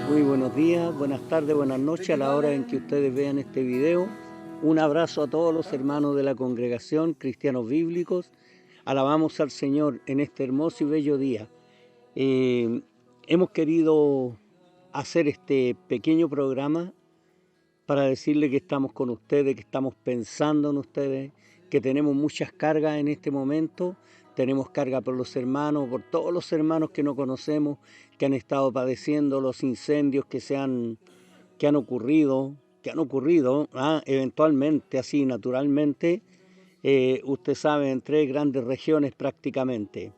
Muy buenos días, buenas tardes, buenas noches a la hora en que ustedes vean este video. Un abrazo a todos los hermanos de la congregación, cristianos bíblicos. Alabamos al Señor en este hermoso y bello día. Hemos querido hacer este pequeño programa para decirle que estamos con ustedes, que estamos pensando en ustedes, que tenemos muchas cargas en este momento. Tenemos carga por los hermanos, por todos los hermanos que no conocemos, que han estado padeciendo los incendios que han ocurrido, eventualmente, así naturalmente, usted sabe, en 3 grandes regiones prácticamente,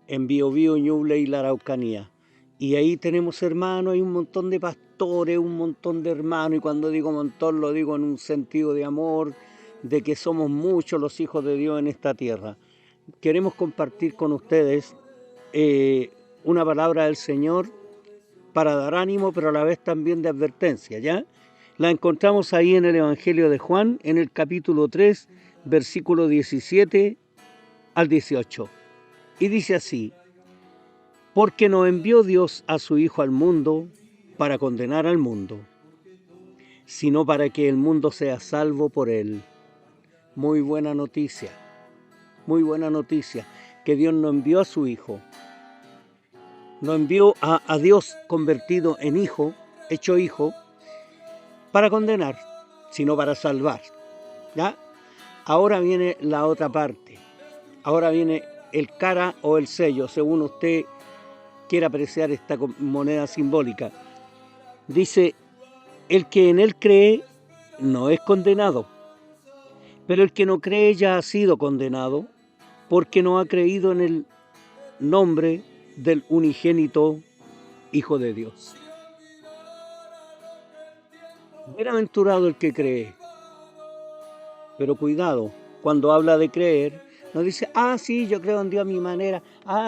en Biobío, Ñuble y la Araucanía. Y ahí tenemos hermanos, hay un montón de pastores, un montón de hermanos, y cuando digo montón lo digo en un sentido de amor, de que somos muchos los hijos de Dios en esta tierra. Queremos compartir con ustedes una palabra del Señor para dar ánimo, pero a la vez también de advertencia, ¿ya? La encontramos ahí en el Evangelio de Juan, en el capítulo 3, versículo 17 al 18. Y dice así: porque no envió Dios a su Hijo al mundo para condenar al mundo, sino para que el mundo sea salvo por él. Muy buena noticia, que Dios no envió a su Hijo. No envió a Dios convertido en Hijo, hecho Hijo, para condenar, sino para salvar. ¿Ya? Ahora viene la otra parte. Ahora viene el cara o el sello, según usted quiera apreciar esta moneda simbólica. Dice: el que en él cree no es condenado, pero el que no cree ya ha sido condenado, porque no ha creído en el nombre del unigénito Hijo de Dios. Bienaventurado el que cree. Pero cuidado, cuando habla de creer, no dice: sí, yo creo en Dios a mi manera,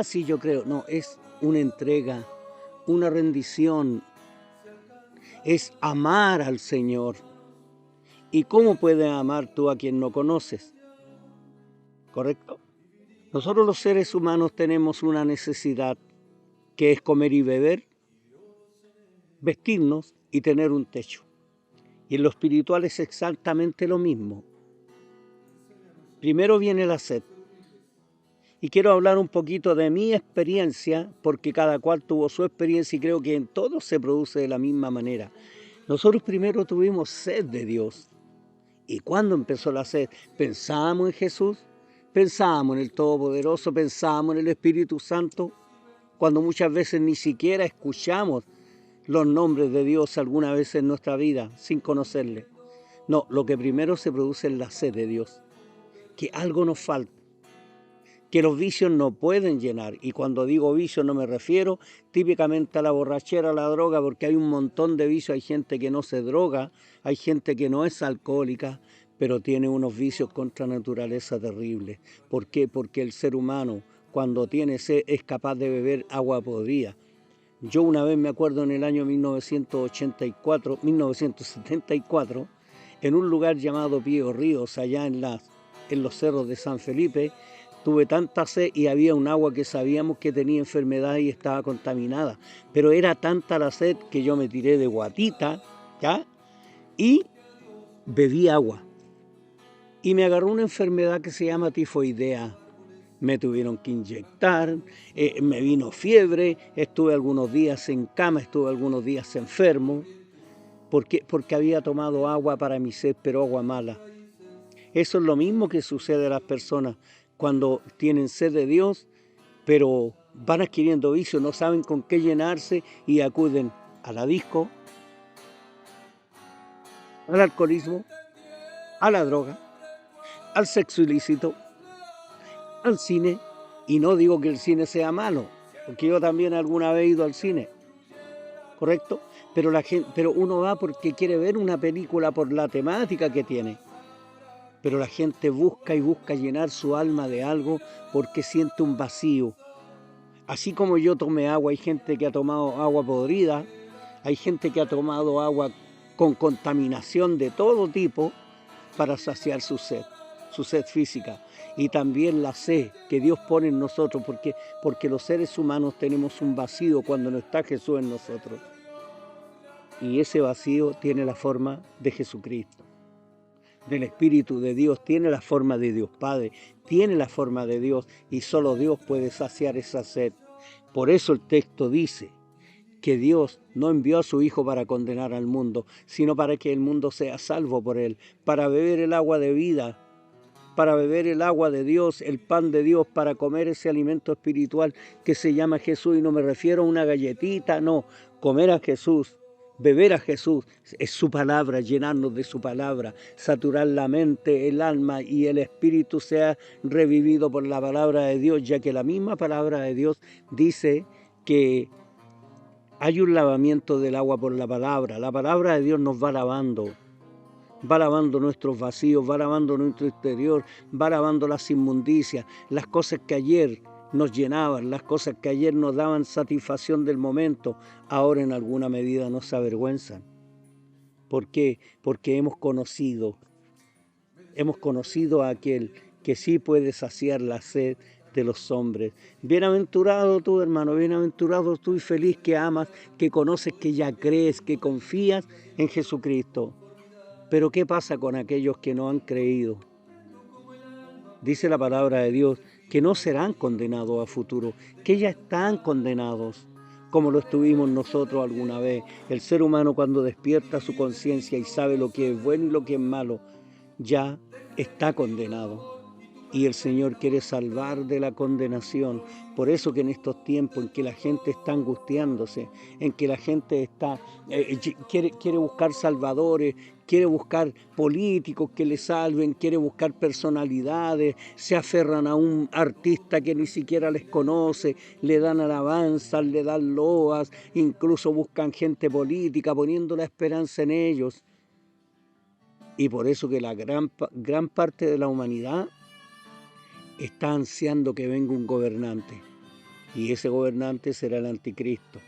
sí, yo creo. No, es una entrega, una rendición, es amar al Señor. ¿Y cómo puedes amar tú a quien no conoces? ¿Correcto? Nosotros los seres humanos tenemos una necesidad, que es comer y beber, vestirnos y tener un techo. Y en lo espiritual es exactamente lo mismo. Primero viene la sed. Y quiero hablar un poquito de mi experiencia, porque cada cual tuvo su experiencia y creo que en todos se produce de la misma manera. Nosotros primero tuvimos sed de Dios. ¿Y cuándo empezó la sed? Pensábamos en Jesús, pensábamos en el Todopoderoso, pensábamos en el Espíritu Santo, cuando muchas veces ni siquiera escuchamos los nombres de Dios alguna vez en nuestra vida sin conocerle. No, lo que primero se produce es la sed de Dios, que algo nos falta, que los vicios no pueden llenar. Y cuando digo vicios no me refiero típicamente a la borrachera, a la droga, porque hay un montón de vicios. Hay gente que no se droga, hay gente que no es alcohólica, pero tiene unos vicios contra naturaleza terribles. ¿Por qué? Porque el ser humano, cuando tiene sed, es capaz de beber agua podrida. Yo una vez me acuerdo en el año 1974, en un lugar llamado Pío Ríos, allá en los cerros de San Felipe, tuve tanta sed y había un agua que sabíamos que tenía enfermedad y estaba contaminada. Pero era tanta la sed que yo me tiré de guatita, ¿ya? Y bebí agua. Y me agarró una enfermedad que se llama tifoidea. Me tuvieron que inyectar, me vino fiebre, estuve algunos días en cama, estuve algunos días enfermo, porque había tomado agua para mi sed, pero agua mala. Eso es lo mismo que sucede a las personas cuando tienen sed de Dios, pero van adquiriendo vicios, no saben con qué llenarse y acuden a la disco, al alcoholismo, a la droga, al sexo ilícito, al cine. Y no digo que el cine sea malo, porque yo también alguna vez he ido al cine, ¿correcto? Pero uno va porque quiere ver una película por la temática que tiene. Pero la gente busca y busca llenar su alma de algo porque siente un vacío. Así como yo tomé agua, hay gente que ha tomado agua podrida, hay gente que ha tomado agua con contaminación de todo tipo para saciar su sed física, y también la sed que Dios pone en nosotros, porque los seres humanos tenemos un vacío cuando no está Jesús en nosotros. Y ese vacío tiene la forma de Jesucristo, del Espíritu de Dios, tiene la forma de Dios Padre, tiene la forma de Dios, y solo Dios puede saciar esa sed. Por eso el texto dice que Dios no envió a su Hijo para condenar al mundo, sino para que el mundo sea salvo por él, para beber el agua de vida, para beber el agua de Dios, el pan de Dios, para comer ese alimento espiritual que se llama Jesús. Y no me refiero a una galletita, no, comer a Jesús, beber a Jesús, es su palabra, llenarnos de su palabra, saturar la mente, el alma y el espíritu sea revivido por la palabra de Dios, ya que la misma palabra de Dios dice que hay un lavamiento del agua por la palabra de Dios nos va lavando nuestros vacíos, va lavando nuestro exterior, va lavando las inmundicias, las cosas que ayer nos llenaban, las cosas que ayer nos daban satisfacción del momento, ahora en alguna medida nos avergüenzan. ¿Por qué? Porque hemos conocido a aquel que sí puede saciar la sed de los hombres. Bienaventurado tú, hermano, bienaventurado tú y feliz que amas, que conoces, que ya crees, que confías en Jesucristo. Pero ¿qué pasa con aquellos que no han creído? Dice la palabra de Dios que no serán condenados a futuro, que ya están condenados, como lo estuvimos nosotros alguna vez. El ser humano cuando despierta su conciencia y sabe lo que es bueno y lo que es malo, ya está condenado. Y el Señor quiere salvar de la condenación. Por eso que en estos tiempos en que la gente está angustiándose, en que la gente está quiere buscar salvadores, quiere buscar políticos que le salven, quiere buscar personalidades, se aferran a un artista que ni siquiera les conoce, le dan alabanzas, le dan loas, incluso buscan gente política poniendo la esperanza en ellos. Y por eso que la gran parte de la humanidad está ansiando que venga un gobernante, y ese gobernante será el anticristo,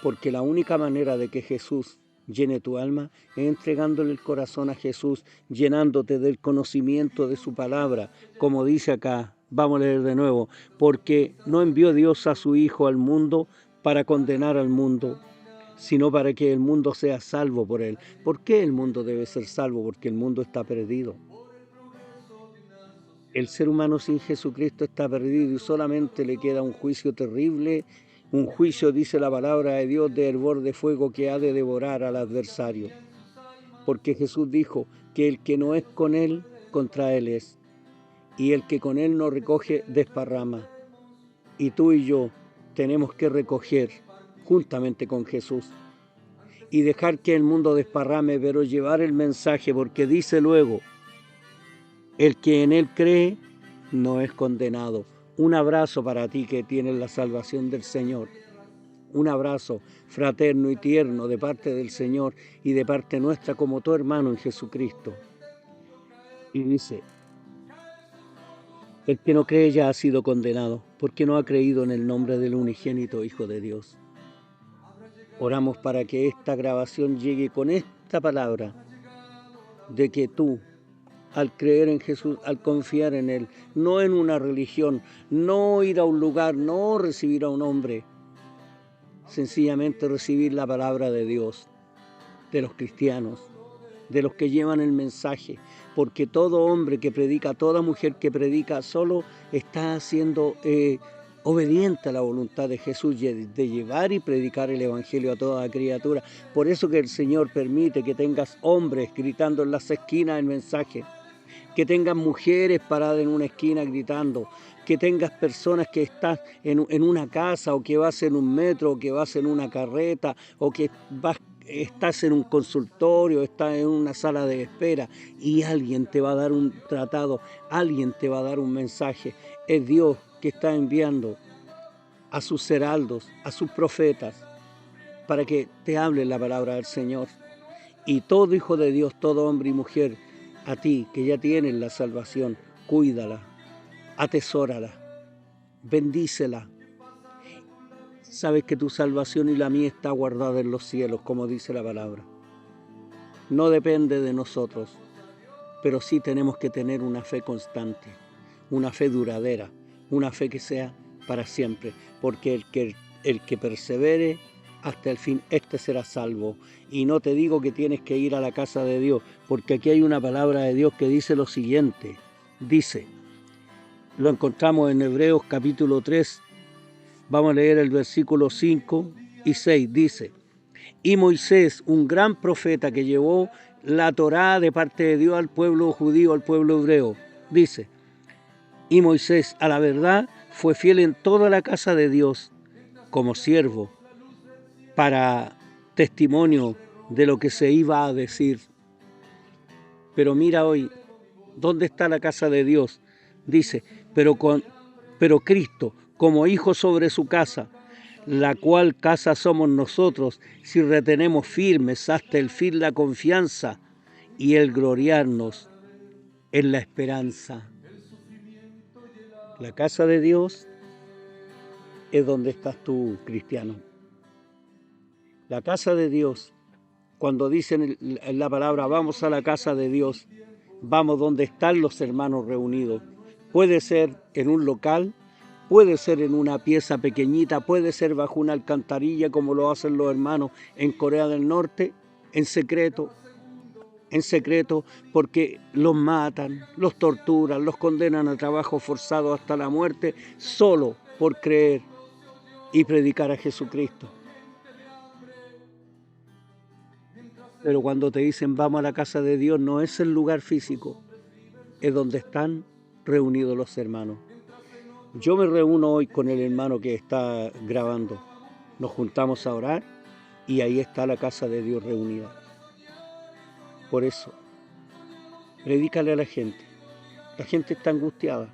porque la única manera de que Jesús llene tu alma es entregándole el corazón a Jesús, llenándote del conocimiento de su palabra, como dice acá, vamos a leer de nuevo, porque no envió Dios a su Hijo al mundo para condenar al mundo, sino para que el mundo sea salvo por él. ¿Por qué el mundo debe ser salvo? Porque el mundo está perdido. El ser humano sin Jesucristo está perdido y solamente le queda un juicio terrible, un juicio, dice la palabra de Dios, de hervor de fuego que ha de devorar al adversario. Porque Jesús dijo que el que no es con él, contra él es. Y el que con él no recoge, desparrama. Y tú y yo tenemos que recoger juntamente con Jesús y dejar que el mundo desparrame, pero llevar el mensaje, porque dice luego, el que en él cree no es condenado. Un abrazo para ti que tienes la salvación del Señor. Un abrazo fraterno y tierno de parte del Señor y de parte nuestra como tu hermano en Jesucristo. Y dice, el que no cree ya ha sido condenado, porque no ha creído en el nombre del unigénito Hijo de Dios. Oramos para que esta grabación llegue con esta palabra, de que tú, al creer en Jesús, al confiar en Él, no en una religión, no ir a un lugar, no recibir a un hombre, sencillamente recibir la palabra de Dios, de los cristianos, de los que llevan el mensaje, porque todo hombre que predica, toda mujer que predica, solo está siendo obediente a la voluntad de Jesús de llevar y predicar el Evangelio a toda criatura. Por eso que el Señor permite que tengas hombres gritando en las esquinas el mensaje, que tengas mujeres paradas en una esquina gritando, que tengas personas que estás en una casa, o que vas en un metro, o que vas en una carreta, o que estás en un consultorio, estás en una sala de espera, y alguien te va a dar un tratado, alguien te va a dar un mensaje. Es Dios que está enviando a sus heraldos, a sus profetas, para que te hable la palabra del Señor. Y todo hijo de Dios, todo hombre y mujer, a ti que ya tienes la salvación, cuídala, atesórala, bendícela. Sabes que tu salvación y la mía está guardada en los cielos, como dice la palabra. No depende de nosotros, pero sí tenemos que tener una fe constante, una fe duradera, una fe que sea para siempre, porque el que persevere hasta el fin, este será salvo. Y no te digo que tienes que ir a la casa de Dios, porque aquí hay una palabra de Dios que dice lo siguiente. Dice, lo encontramos en Hebreos capítulo 3, vamos a leer el versículo 5 y 6, dice, y Moisés, un gran profeta que llevó la Torá de parte de Dios al pueblo judío, al pueblo hebreo, dice, y Moisés, a la verdad, fue fiel en toda la casa de Dios como siervo para testimonio de lo que se iba a decir. Pero mira hoy, ¿dónde está la casa de Dios? Dice, pero Cristo, como hijo sobre su casa, la cual casa somos nosotros, si retenemos firmes hasta el fin la confianza y el gloriarnos en la esperanza. La casa de Dios es donde estás tú, cristiano. La casa de Dios, cuando dicen en la palabra, vamos a la casa de Dios, vamos donde están los hermanos reunidos. Puede ser en un local, puede ser en una pieza pequeñita, puede ser bajo una alcantarilla como lo hacen los hermanos en Corea del Norte, en secreto, porque los matan, los torturan, los condenan a trabajo forzado hasta la muerte, solo por creer y predicar a Jesucristo. Pero cuando te dicen vamos a la casa de Dios, no es el lugar físico, es donde están reunidos los hermanos. Yo me reúno hoy con el hermano que está grabando. Nos juntamos a orar y ahí está la casa de Dios reunida. Por eso, predícale a la gente. La gente está angustiada.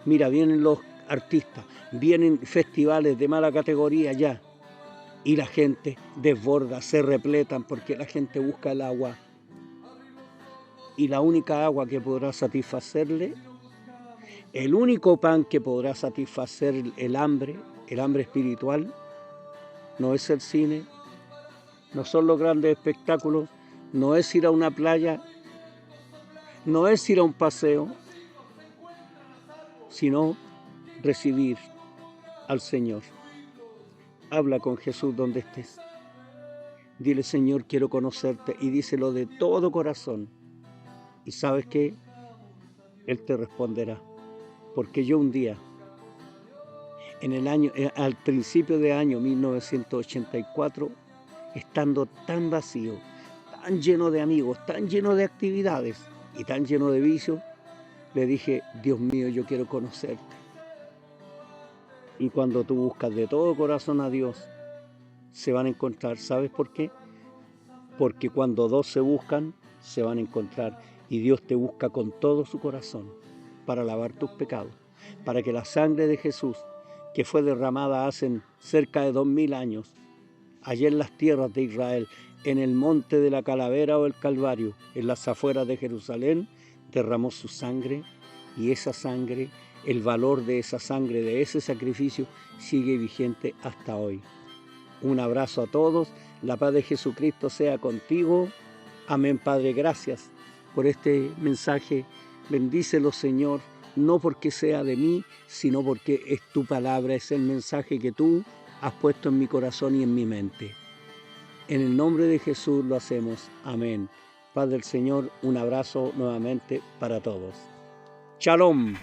Mira, vienen los artistas, vienen festivales de mala categoría ya. Y la gente desborda, se repletan porque la gente busca el agua. Y la única agua que podrá satisfacerle, el único pan que podrá satisfacer el hambre espiritual, no es el cine, no son los grandes espectáculos, no es ir a una playa, no es ir a un paseo, sino recibir al Señor. Habla con Jesús donde estés. Dile, Señor, quiero conocerte, y díselo de todo corazón. Y ¿sabes qué? Él te responderá. Porque yo un día, al principio de año 1984, estando tan vacío, tan lleno de amigos, tan lleno de actividades y tan lleno de vicios, le dije, Dios mío, yo quiero conocerte. Y cuando tú buscas de todo corazón a Dios, se van a encontrar. ¿Sabes por qué? Porque cuando dos se buscan, se van a encontrar. Y Dios te busca con todo su corazón para lavar tus pecados, para que la sangre de Jesús, que fue derramada hace cerca de 2000 años, allí en las tierras de Israel, en el monte de la Calavera o el Calvario, en las afueras de Jerusalén, derramó su sangre, y esa sangre, el valor de esa sangre, de ese sacrificio, sigue vigente hasta hoy. Un abrazo a todos, la paz de Jesucristo sea contigo. Amén, Padre, gracias por este mensaje. Bendícelo, Señor, no porque sea de mí, sino porque es tu palabra, es el mensaje que tú has puesto en mi corazón y en mi mente. En el nombre de Jesús lo hacemos. Amén. Paz del Señor, un abrazo nuevamente para todos. Shalom.